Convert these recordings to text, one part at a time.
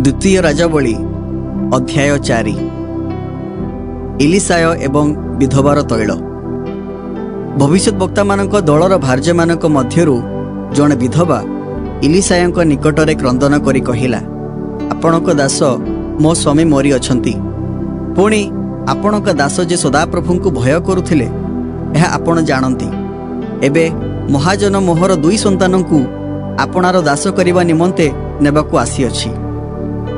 द्वितीय राजावली अध्याय 4 इलिसाय एवं विधवार तैल। भविष्यवक्ता मानक दलर भार्य मानक मध्यरु जणे विधवा इलिसायंक निकटरे क्रंदन करी कहिला, आपणक दास मो स्वामी मरी अछंती। पुणी आपणक दास जे सदाप्रभुंकु भय करुथिले एहा आपण जानती। एबे महाजन मोहर 2 सन्तानंकु आपणार दास करिबा निमंते नेबाकु आसी अछि।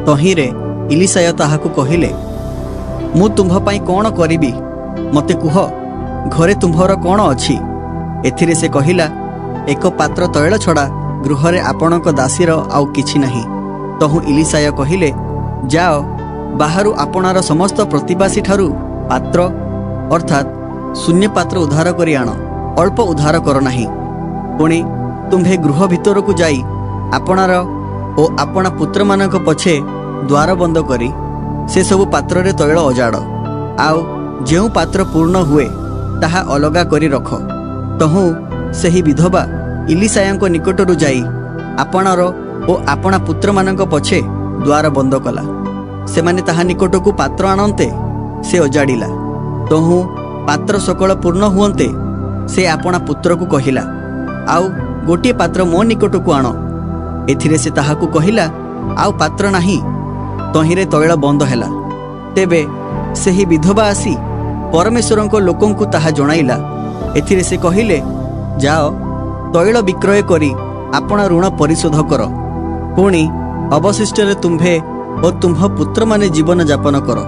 तहिरे इलिसाय ताहाकु कहिले, मु तुम्भ पाई कोण करिबि, मते कुह, घरे तुम्भर कोण अछि? एथिरे से कहिला, एक पात्र तैल छड़ा गृहरे आपणक दासीर आउ किछि नाही। तहु इलिसाय कहिले, जाओ बाहरु आपणार समस्त प्रतिबासी ठारू पात्र अर्थात शून्य पात्र उद्धार करी आण, अल्प उद्धार कर नाही। पुणी तुम्भे गृह भितरकु जाई आपणार ओ आपणा पुत्र मानक पछे द्वार बंद करी से सबु पात्र रे तैल अजाड़, आउ जेउ पात्र पूर्ण हुए ताहा अलगा करी रख। तहु सेही विधवा इलिसायंक निकटरु जाई आपणार ओ आपणा पुत्र मानक पछे द्वार बंद कला। सेमाने ताहा निकटकु पात्र आणन्ते से अजाड़िला। तहु पात्र सकल पूर्ण हुअन्ते से आपणा पुत्र को कहिला, आउ गोटे पात्र मो निकटकु आण। एथिरे से ताहाकु कहिला, आउ पात्र नाही। तहिरे तैल बंद हैला। तेबे सेही विधवा आसी परमेश्वरंको लोकंकु ताहा जणाइला। एथिरे से कहिले, जाओ तैल विक्रय करी आपणा ऋण परिशोध कर, पुणी अवशिष्ट तुम्भे ओ तुम्भ पुत्र माने जीवन यापन कर।